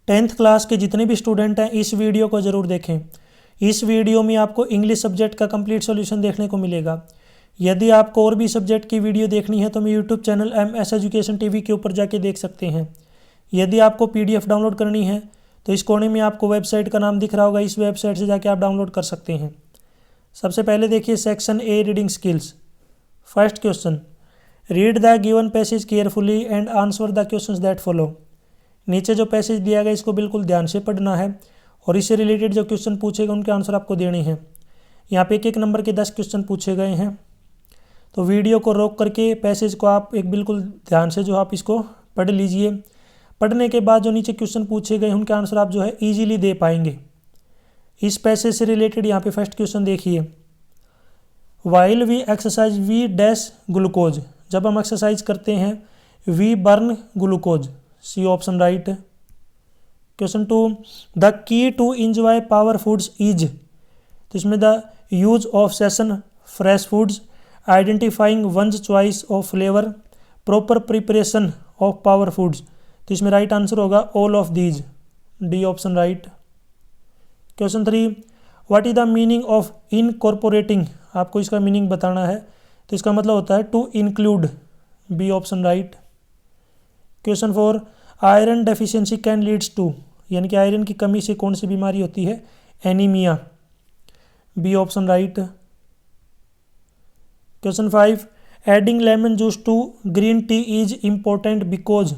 10th class के जितने भी स्टूडेंट हैं इस वीडियो को ज़रूर देखें। इस वीडियो में आपको इंग्लिश सब्जेक्ट का कंप्लीट सॉल्यूशन देखने को मिलेगा। यदि आपको और भी सब्जेक्ट की वीडियो देखनी है तो मेरे YouTube channel MS education TV के ऊपर जाके देख सकते हैं। यदि आपको PDF डाउनलोड करनी है तो इस कोने में आपको वेबसाइट का नाम दिख रहा होगा, इस वेबसाइट से जाके आप डाउनलोड कर सकते हैं। सबसे पहले देखिए section A reading skills. First question, read the given passage carefully and answer the questions that follow. नीचे जो पैसेज दिया गया इसको बिल्कुल ध्यान से पढ़ना है और इससे रिलेटेड जो क्वेश्चन पूछेगा उनके आंसर आपको देने हैं। यहाँ पे एक नंबर के 10 क्वेश्चन पूछे गए हैं, तो वीडियो को रोक करके पैसेज को आप एक बिल्कुल ध्यान से जो आप इसको पढ़ लीजिए। पढ़ने के बाद जो नीचे क्वेश्चन पूछे गए उनके आंसर आप जो है ईजिली दे पाएंगे। इस पैसेज से रिलेटेड यहाँ पे फर्स्ट क्वेश्चन देखिए, while we exercise we dash glucose. जब हम एक्सरसाइज करते हैं we burn glucose, C option right. Question 2, the key to enjoy power foods is. तो इसमें the use of season fresh foods, identifying one's choice of flavour, proper preparation of power foods. तो इसमें right answer होगा all of these, D option right. Question 3, what is the meaning of incorporating. आपको इसका meaning बताना है, तो इसका मतलब होता है to include, B option right. Question 4, iron deficiency can leads to, यानी कि आयरन की कमी से कौन सी बीमारी होती है, anaemia, B option right. Question 5, adding lemon juice to green tea is important because,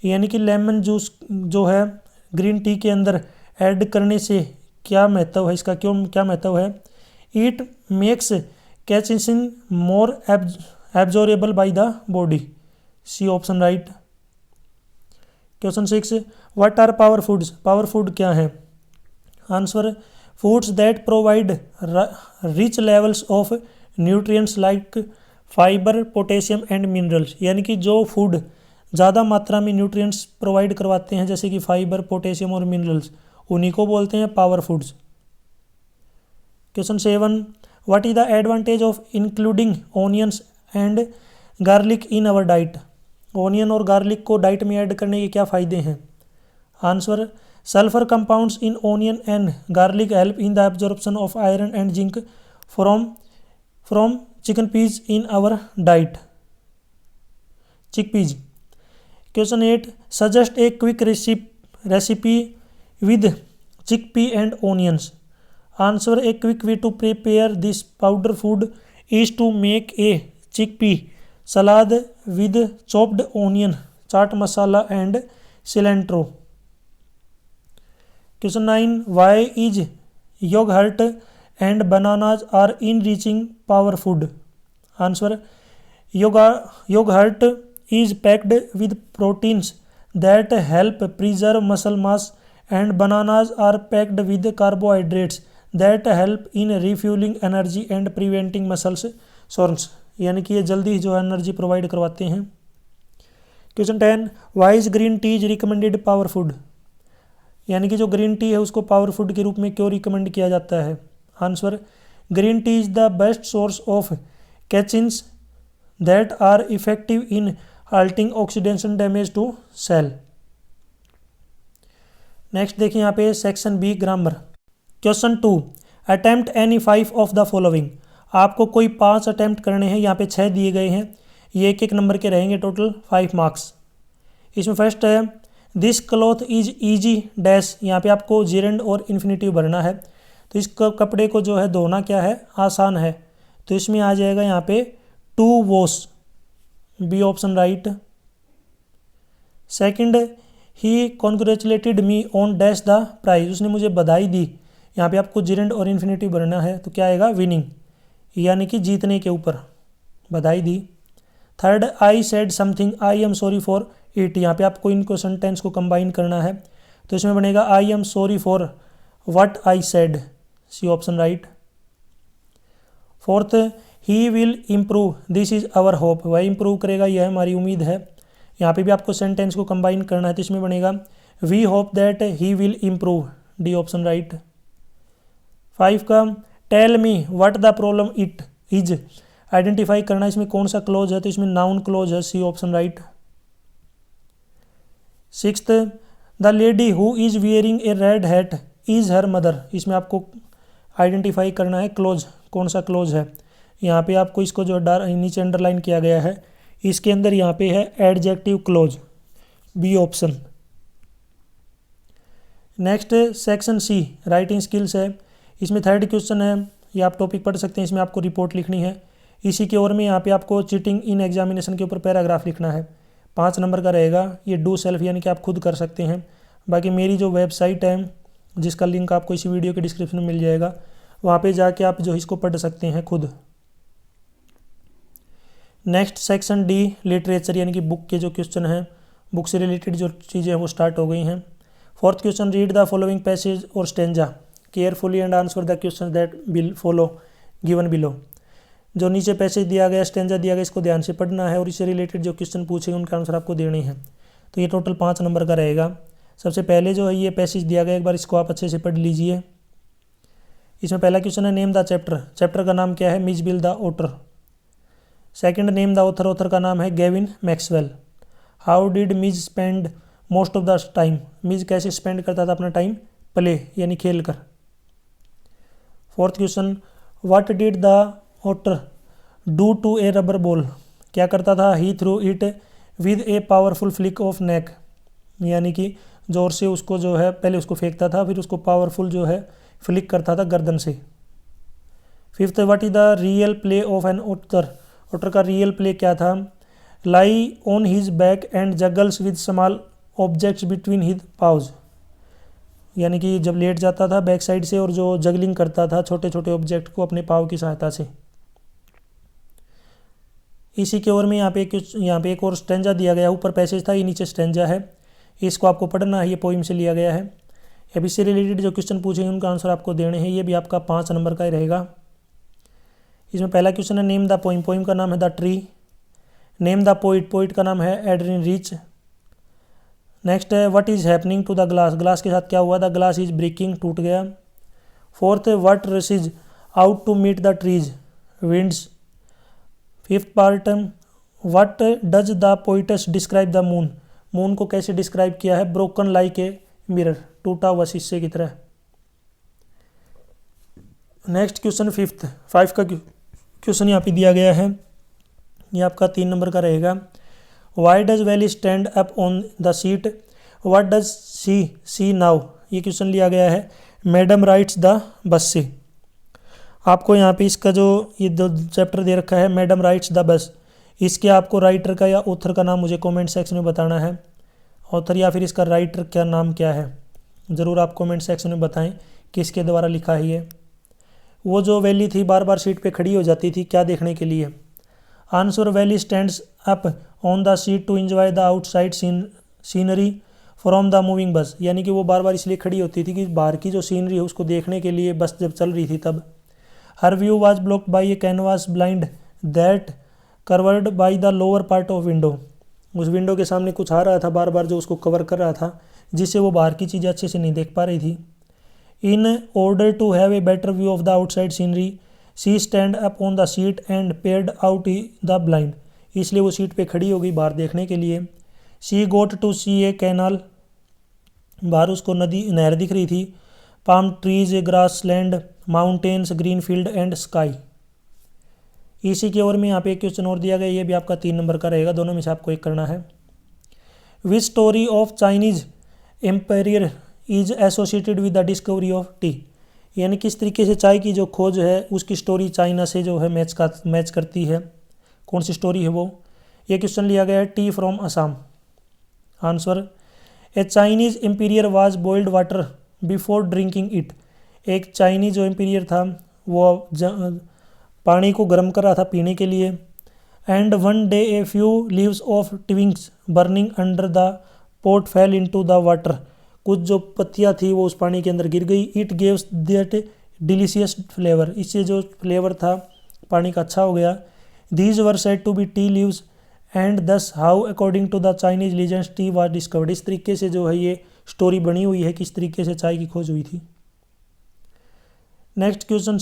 यानी कि लेमन जूस जो है ग्रीन टी के अंदर ऐड करने से क्या महत्व है, इसका क्यों क्या महत्व है, it makes catechin more absorbable by the body, C option right. Question 6, what are power foods. Power food क्या है, answer foods that provide rich levels of nutrients like fibre, potassium and minerals, यानी कि जो food ज़्यादा मात्रा में nutrients provide करवाते हैं जैसे कि फाइबर, पोटेशियम और मिनरल्स, उन्हीं को बोलते हैं power foods. Question 7, what is the advantage of including onions and garlic in our diet. Onion और गार्लिक को डाइट में ऐड करने के क्या फ़ायदे हैं, answer sulphur compounds in onion and garlic help in the absorption of iron and zinc from chicken peas in our diet, chickpeas. Question 8, suggest a quick recipe with chickpea and onions. Answer a quick way to prepare this powder food is to make a chickpea salad with chopped onion, chaat masala and cilantro. Question 9, why is yogurt and bananas are enriching power food. Answer yogurt is packed with proteins that help preserve muscle mass and bananas are packed with carbohydrates that help in refueling energy and preventing muscles soreness, यानी कि ये जल्दी जो energy provide करवाते हैं। Question 10, why is green tea is recommended power food, यानी कि जो ग्रीन टी है उसको पावर फूड के रूप में क्यों रिकमेंड किया जाता है, answer green tea is the best source of catechins that are effective in halting oxidation damage to cell। Next देखिए यहाँ पे section B grammar. Question 2, attempt any 5 of the following. आपको कोई 5 अटेम्प्ट करने हैं, यहाँ पे 6 दिए गए हैं, ये एक नंबर के रहेंगे, टोटल 5 मार्क्स। इसमें फर्स्ट है this cloth is easy dash, यहाँ पे आपको जेरेंड और इन्फिनेटिव भरना है, तो इस कपड़े को जो है धोना क्या है, आसान है, तो इसमें आ जाएगा यहाँ पे to wash, B option right. Second, he congratulated me on dash the prize, उसने मुझे बधाई दी, यहाँ पे आपको जिरेंड और इन्फिनेटिव भरना है, तो क्या आएगा, विनिंग, यानी कि जीतने के ऊपर बधाई दी। Third, I said something I am sorry for it, यहाँ पे आपको इनको सेंटेंस को कंबाइन करना है, तो इसमें बनेगा I am sorry for what I said, C option right. Fourth, he will improve this is our hope, वह इम्प्रूव करेगा यह हमारी उम्मीद है, यहाँ पे भी आपको सेंटेंस को कंबाइन करना है, तो इसमें बनेगा we hope that he will improve, D option right. 5 का tell me what the problem it is, identify करना, इसमें कौन सा क्लोज है, तो इसमें नाउन क्लोज है, C option right. 6th the lady who is wearing a red hat is her mother. इसमें आपको आइडेंटिफाई करना है क्लोज, कौन सा क्लोज है। यहाँ पे आपको इसको जो नीचे अंडरलाइन किया गया है, इसके अंदर यहाँ पे है adjective clause, B option. Next section C writing skills है। इसमें थर्ड क्वेश्चन है, ये आप टॉपिक पढ़ सकते हैं, इसमें आपको रिपोर्ट लिखनी है। इसी के ओर में यहाँ पे आपको चीटिंग इन एग्जामिनेशन के ऊपर पैराग्राफ लिखना है। 5 नंबर का रहेगा। ये डू सेल्फ यानी कि आप खुद कर सकते हैं। बाकी मेरी जो वेबसाइट है जिसका लिंक आपको इसी वीडियो के डिस्क्रिप्शन में मिल जाएगा, वहाँ पे जाके आप जो इसको पढ़ सकते हैं खुद। नेक्स्ट सेक्शन डी लिटरेचर यानी कि बुक के जो क्वेश्चन हैं, बुक से रिलेटेड जो चीज़ें हैं वो स्टार्ट हो गई हैं। Fourth question, read the following passage और stanza carefully and answer the question that will follow given below. जो नीचे पैसेज दिया गया, स्टेंजा दिया गया, इसको ध्यान से पढ़ना है और इससे रिलेटेड जो क्वेश्चन पूछे उनका आंसर आपको देने हैं। तो ये टोटल 5 नंबर का रहेगा। सबसे पहले जो है ये पैसेज दिया गया, एक बार इसको आप अच्छे से पढ़ लीजिए। इसमें पहला क्वेश्चन है नेम द चैप्टर, चैप्टर का नाम क्या है, Mijbil the otter. Second, name the author, author का नाम है Gavin Maxwell. How did Mij spend most of the time, Mij कैसे स्पेंड करता था अपना टाइम, प्ले यानी खेल कर। Fourth question, what did the otter do to a rubber ball, क्या करता था, he threw it with a powerful flick of neck, यानी कि जोर से उसको जो है पहले उसको फेंकता था, फिर उसको पावरफुल जो है फ्लिक करता था गर्दन से। Fifth, what is the real play of an otter, otter का रियल प्ले क्या था, lie on his back and juggles with small objects between his paws, यानी कि जब लेट जाता था बैक साइड से और जो जगलिंग करता था छोटे छोटे ऑब्जेक्ट को अपने पाव की सहायता से। इसी के ओर में यहाँ पे एक और स्टेंजा दिया गया, ऊपर पैसेज था, ये नीचे स्टेंजा है, इसको आपको पढ़ना है, ये पोइम से लिया गया है। अब इससे रिलेटेड जो क्वेश्चन पूछेंगे उनका आंसर आपको देने हैं, ये भी आपका 5 नंबर का ही रहेगा। इसमें पहला क्वेश्चन है नेम द पोइम, पोइम का नाम है the tree. Name the poet, poet का नाम है एड्रिन रिच। नेक्स्ट है what is happening to the glass, glass के साथ क्या हुआ, द ग्लास इज ब्रेकिंग, टूट गया। Fourth, what rushes out to meet the trees, winds. Fifth part, what does the poetess describe the moon, moon को कैसे describe किया है, ब्रोकन लाइक ए मिरर, टूटा हुआ शीशे की तरह। नेक्स्ट क्वेश्चन फिफ्थ, 5 का क्वेश्चन यहाँ पे दिया गया है, ये आपका 3 नंबर का रहेगा। Why does Valli stand up on the seat, what does she see now, ये क्वेश्चन लिया गया है मैडम राइट्स द बस से। आपको यहाँ पे इसका जो ये दो चैप्टर दे रखा है मैडम राइट्स द बस, इसके आपको राइटर का या ऑथर का नाम मुझे कमेंट सेक्शन में बताना है, ऑथर या फिर इसका राइटर क्या नाम क्या है, ज़रूर आप कमेंट सेक्शन में बताएं किसके द्वारा लिखा है ये। वो जो वैली थी बार बार सीट पे खड़ी हो जाती थी, क्या देखने के लिए। Answer, Valli stands up on the seat to enjoy the outside scenery from the moving bus, यानी कि वो बार बार इसलिए खड़ी होती थी कि बाहर की जो सीनरी है उसको देखने के लिए बस जब चल रही थी तब। Her view was blocked by a canvas blind that covered by the lower part of window, उस विंडो के सामने कुछ आ रहा था बार बार जो उसको कवर कर रहा था, जिससे वो बाहर की चीज़ें अच्छे से नहीं देख पा रही थी। In order to have a better view of the outside scenery she stand up on the seat and peered out the blind, इसलिए वो सीट पे खड़ी हो गई बाहर देखने के लिए। सी got to C A canal, बाहर उसको नदी नहर दिख रही थी। Palm trees, grass land, mountains, green field and sky. इसी के ओर में यहाँ पे एक क्वेश्चन और दिया गया, ये भी आपका 3 नंबर का रहेगा, दोनों में से आपको एक करना है। Which story of Chinese empire is associated with the discovery of tea, यानी किस तरीके से चाय की जो खोज है उसकी स्टोरी चाइना से जो है मैच करती है, कौन सी स्टोरी है वो। ये क्वेश्चन लिया गया है tea from Assam. Answer, a Chinese emperor was boiled water before drinking it, एक चाइनीज जो एम्पीरियर था वो पानी को गर्म कर रहा था पीने के लिए। And one day a few leaves of twigs burning under the pot fell into the water, कुछ जो पत्तियाँ थी वो उस पानी के अंदर गिर गई। It gaves that delicious flavour, इससे जो फ्लेवर था पानी का अच्छा हो गया। These were said to be tea leaves and thus how according to the Chinese legends tea was discovered, इस तरीके से जो है ये स्टोरी बनी हुई है किस तरीके से चाय की खोज हुई थी। नेक्स्ट क्वेश्चन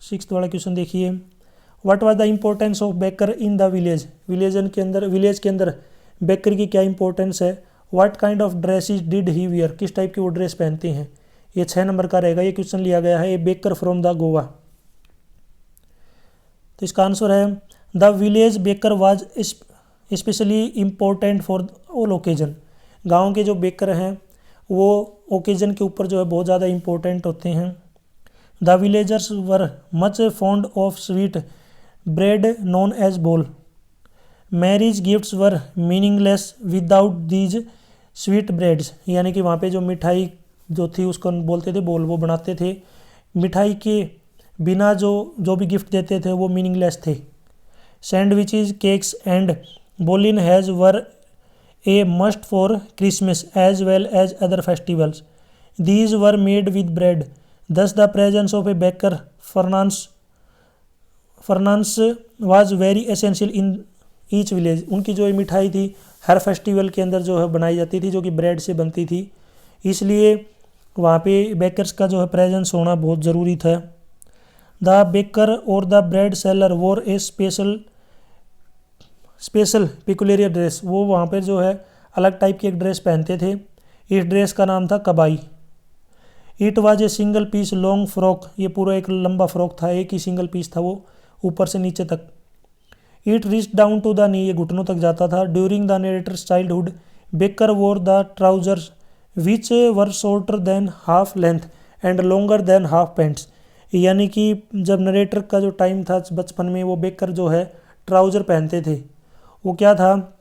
6 वाला क्वेश्चन देखिए। What was the importance of baker in the village, village के अंदर बेकर की क्या इंपॉर्टेंस है what kind of dresses did he wear, किस टाइप की वो ड्रेस पहनते हैं। ये 6 नंबर का रहेगा। ये क्वेश्चन लिया गया है ए बेकर फ्रॉम द गोवा। तो इसका आंसर है the village baker was specially important for all occasion. गाँव के जो बेकर हैं वो ओकेजन के ऊपर जो है बहुत ज़्यादा इम्पोर्टेंट होते हैं। The villagers were much fond of sweet bread known as bol. Marriage gifts were meaningless without these sweet breads, यानी कि वहाँ पे जो मिठाई जो थी उसको बोलते थे बोल, वो बनाते थे। मिठाई के बिना जो भी गिफ्ट देते थे वो मीनिंगलेस थे। Sandwiches cakes and bolinhas has were a must for Christmas as well as other festivals. These were made with bread, thus the presence of a baker furnace was very essential in each village। उनकी जो ये मिठाई थी हर festival के अंदर जो है बनाई जाती थी, जो कि ब्रेड से बनती थी, इसलिए वहाँ पे बेकर्स का जो है प्रेजेंस होना बहुत ज़रूरी था। द बेकर और द ब्रेड सेलर वोर ए स्पेशल पिकुलर ड्रेस, वो वहाँ पर जो है अलग टाइप की एक ड्रेस पहनते थे। इस ड्रेस का नाम था kabai. It was a single piece long frock, ये पूरा एक लंबा फ्रॉक था, एक ही सिंगल पीस था वो ऊपर से नीचे तक। It reach down to the knee, ये घुटनों तक जाता था। During the narrator's childhood baker wore the trousers which were shorter than half length and longer than half pants, यानी कि जब नरेटर का जो टाइम था बचपन में, वो बेकर जो है ट्राउज़र पहनते थे। वो क्या था,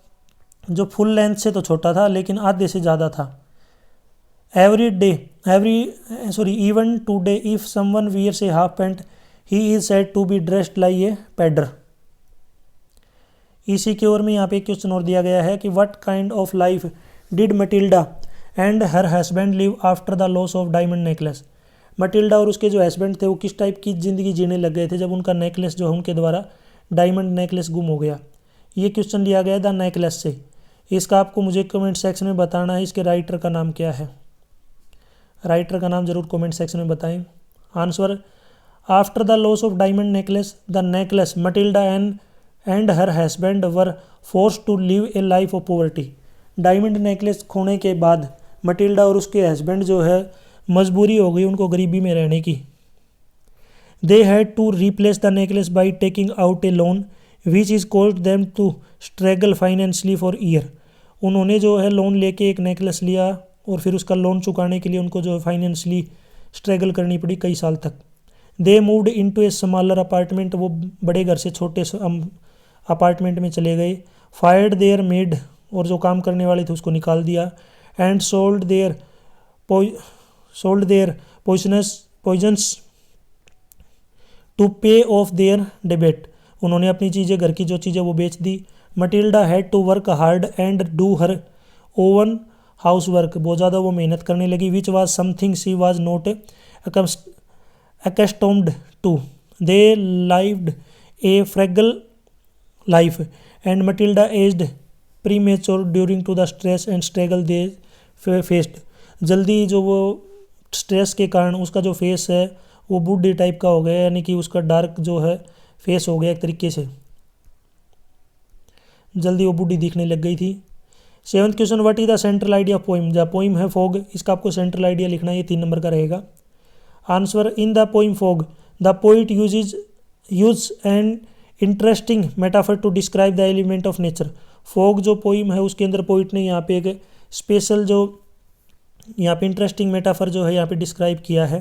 जो फुल लेंथ से तो छोटा था लेकिन आधे से ज़्यादा था। Even today if someone wears a half pant he is said to be dressed like a pedder। इसी की ओर में यहाँ पे एक क्वेश्चन और दिया गया है कि what kind of life did Matilda and her husband live after the loss of diamond necklace। Matilda और उसके जो हस्बैंड थे वो किस टाइप की ज़िंदगी जीने लग गए थे जब उनका नेकलेस जो है उनके द्वारा डायमंड नेकलेस गुम हो गया। ये क्वेश्चन लिया गया द नेकलेस से। इसका आपको मुझे कमेंट सेक्शन में बताना है इसके राइटर का नाम क्या है। राइटर का नाम जरूर कमेंट सेक्शन में बताएं। Answer, after the loss of diamond necklace the necklace Matilda and her husband were force to live a life of poverty. Diamond necklace खोने के बाद मटिल्डा और उसके हस्बैंड जो है मजबूरी हो गई उनको गरीबी में रहने की। They had to replace the necklace by taking out a loan which is called them to struggle financially for year. उन्होंने जो है लोन लेके एक नेकलेस लिया और फिर उसका लोन चुकाने के लिए उनको जो है फाइनेंशली स्ट्रगल करनी पड़ी कई साल तक। They moved into a smaller apartment, वो बड़े घर से छोटे अपार्टमेंट में चले गए। फायर्ड देयर मेड, और जो काम करने वाले थे उसको निकाल दिया। And sold their possessions to pay off their debit. उन्होंने अपनी चीज़ें, घर की जो चीज़ें वो बेच दी। Matilda had to work hard and do her own house work, बहुत ज़्यादा वो मेहनत करने लगी। Which was something she was not accustomed to. They lived a frugal life and Matilda aged premature during to the stress and struggle they faced. जल्दी जो वो stress के कारण उसका जो फेस है वो बूढ़े टाइप का हो गया, यानी कि उसका डार्क जो है फेस हो गया एक तरीके से, जल्दी वो बूढ़ी दिखने लग गई थी। 7th question, what is the central idea of poem. जहाँ पोइम है फोग, इसका आपको सेंट्रल आइडिया लिखना है, ये 3 नंबर का रहेगा। Answer, in the poem fog the poet use an interesting metaphor to describe the element of nature. Fog जो पोइम है उसके अंदर पोइट ने यहाँ पे एक स्पेशल जो यहाँ पे इंटरेस्टिंग मेटाफर जो है यहाँ पे डिस्क्राइब किया है।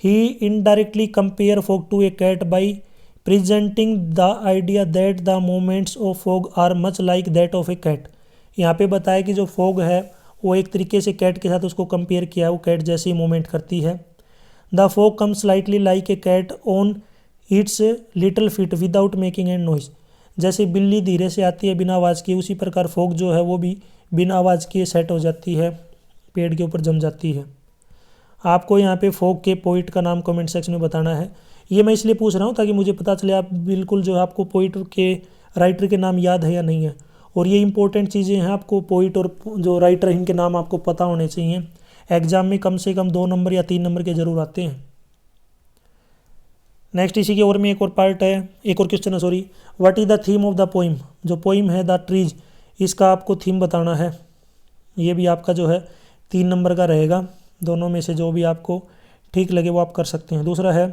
He indirectly compare fog to a cat by presenting the idea that the moments of fog are much like that of a cat. यहाँ पे बताया कि जो फोग है वो एक तरीके से कैट के साथ उसको कंपेयर किया, वो कैट जैसे ही मूवमेंट करती है। The fog come slightly like a cat on its little feet without making and noise. जैसे बिल्ली धीरे से आती है बिना आवाज़ के, उसी प्रकार फोग जो है वो भी बिना आवाज़ के सेट हो जाती है, पेड़ के ऊपर जम जाती है। आपको यहाँ पे फोग के पोइट का नाम कमेंट सेक्शन में बताना है। ये मैं इसलिए पूछ रहा हूँ ताकि मुझे पता चले आप बिल्कुल जो है आपको पोइट के राइटर के नाम याद है या नहीं है। और ये इंपॉर्टेंट चीज़ें हैं, आपको पोइट और जो राइटर इनके नाम आपको पता होने चाहिए। एग्जाम में कम से कम 2 नंबर या 3 नंबर के ज़रूर आते हैं। नेक्स्ट इसी के ओर में एक और पार्ट है, एक और क्वेश्चन है sorry. What is the theme of the poem. जो पोइम है द ट्रीज, इसका आपको थीम बताना है। ये भी आपका जो है 3 नंबर का रहेगा। दोनों में से जो भी आपको ठीक लगे वो आप कर सकते हैं। दूसरा है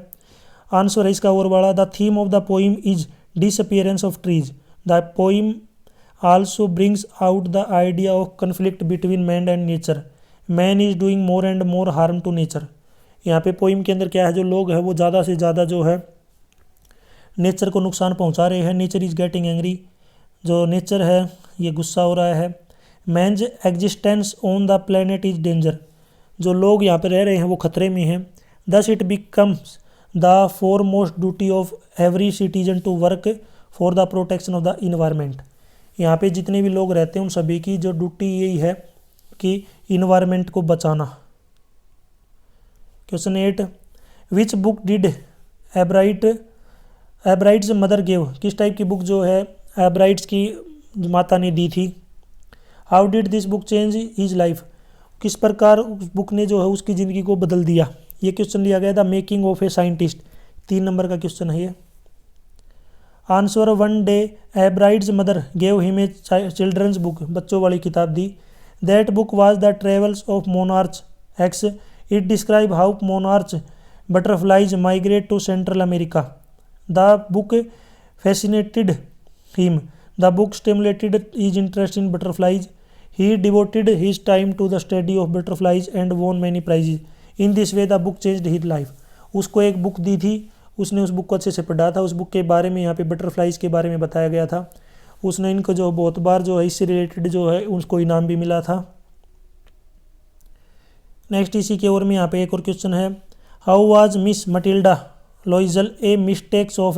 आंसर है इसका और बड़ा, the theme of the poem is disappearance of trees. The poem also brings out the idea of conflict between man and nature. Man is doing more and more harm to nature. यहाँ पे poem के अंदर क्या है, जो लोग हैं वो ज़्यादा से ज़्यादा जो है नेचर को नुकसान पहुँचा रहे हैं। नेचर इज़ गेटिंग एंग्री, जो नेचर है ये गुस्सा हो रहा है। Man's existence on the planet is danger. जो लोग यहाँ पे रह रहे हैं वो खतरे में हैं। Thus it becomes the foremost duty of every citizen to work for the protection of the environment. यहाँ पे जितने भी लोग रहते हैं उन सभी की जो ड्यूटी यही है कि इन्वायरमेंट को बचाना। Question 8, which book did Ebright's mother give. किस टाइप की बुक जो है एब्राइट्स की माता ने दी थी। How did this book change his life. किस प्रकार उस बुक ने जो है उसकी ज़िंदगी को बदल दिया। ये क्वेश्चन लिया गया था making of a scientist, 3 number का क्वेश्चन है ये। Answer, one day Ebright's mother gave him a children's book. बच्चों वाली किताब दी। That book was the travels of monarch X. It describe how monarch butterflies migrate to Central America. The book fascinated him. The book stimulated his interest in butterflies. He devoted his time to the study of butterflies and won many prizes. In this way the book changed his life. उसको एक book दी थी, उसने उस book को अच्छे से पढ़ा था। उस बुक के बारे में यहाँ पे बटरफ्लाइज के बारे में बताया गया था। उसने इनको जो बहुत बार जो है इससे रिलेटेड जो है उसको इनाम भी मिला था। नेक्स्ट इसी के ओर में यहाँ पे एक और क्वेश्चन है, how was miss Matilda लॉइजल A mistakes of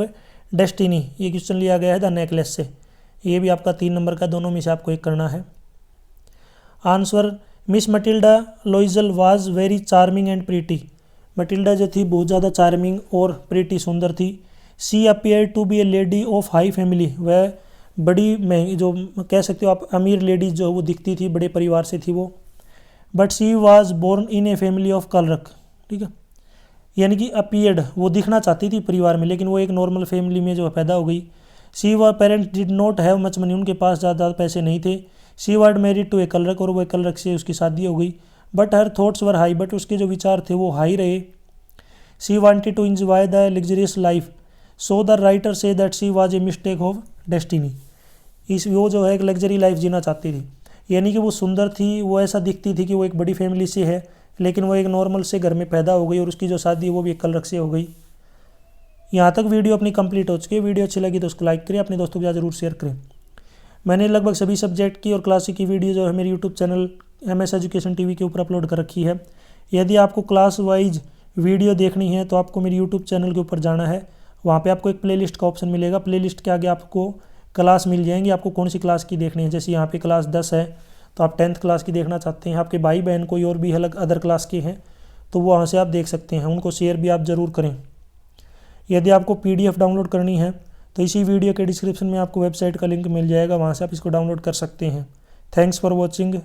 destiny. ये क्वेश्चन लिया गया है द नेकलेस से। ये भी आपका 3 नंबर का, दोनों में से आपको एक करना है। Answer, Miss Matilda Loisel was very charming and pretty. Matilda जो थी बहुत ज़्यादा चार्मिंग और प्रीटी सुंदर थी। She appear to be a lady of high family. वह बड़ी महंगी, जो कह सकते हो आप अमीर लेडीज जो वो दिखती थी, बड़े परिवार से थी वो। But she was born in a family of clerk. ठीक है, यानी कि अपीयर्ड वो दिखना चाहती थी परिवार में, लेकिन वो एक नॉर्मल फैमिली में जो पैदा हो गई। She were parents did not have much money. उनके पास ज़्यादा पैसे नहीं थे। सी वर्ड मैरिड टू ए कलरक, और वो कलरक से उसकी शादी हो गई। But her thoughts were high, but उसके जो विचार थे वो हाई रहे। She wanted to enjoy the luxurious life, so the writer say that she was a mistake of destiny. वो जो है एक लग्जरी लाइफ जीना चाहती थी, यानी कि वो सुंदर थी, वो ऐसा दिखती थी कि वो एक बड़ी फैमिली से है, लेकिन वो एक नॉर्मल से घर में पैदा हो गई और उसकी जो शादी है वो भी एक कलरक से हो गई। यहाँ तक वीडियो अपनी कंप्लीट हो चुकी है। वीडियो अच्छी लगी तो उसको लाइक करें, अपने दोस्तों के साथ जरूर शेयर करें। मैंने लगभग सभी सब्जेक्ट की और क्लासिक की वीडियो जो है मेरे YouTube channel MS education TV के ऊपर अपलोड कर रखी है। यदि आपको क्लास वाइज वीडियो देखनी है तो आपको मेरे यूट्यूब चैनल के ऊपर जाना है। वहाँ पे आपको एक प्लेलिस्ट का ऑप्शन मिलेगा। प्लेलिस्ट के आगे आपको क्लास मिल जाएंगी, आपको कौन सी क्लास की देखनी है। जैसे यहाँ पे क्लास 10 है तो आप 10th क्लास की देखना चाहते हैं, आपके भाई बहन कोई और भी अलग अदर क्लास के हैं तो वहाँ से आप देख सकते हैं। उनको शेयर भी आप ज़रूर करें। यदि आपको PDF डाउनलोड करनी है तो इसी वीडियो के डिस्क्रिप्शन में आपको वेबसाइट का लिंक मिल जाएगा, वहाँ से आप इसको डाउनलोड कर सकते हैं। Thanks for watching.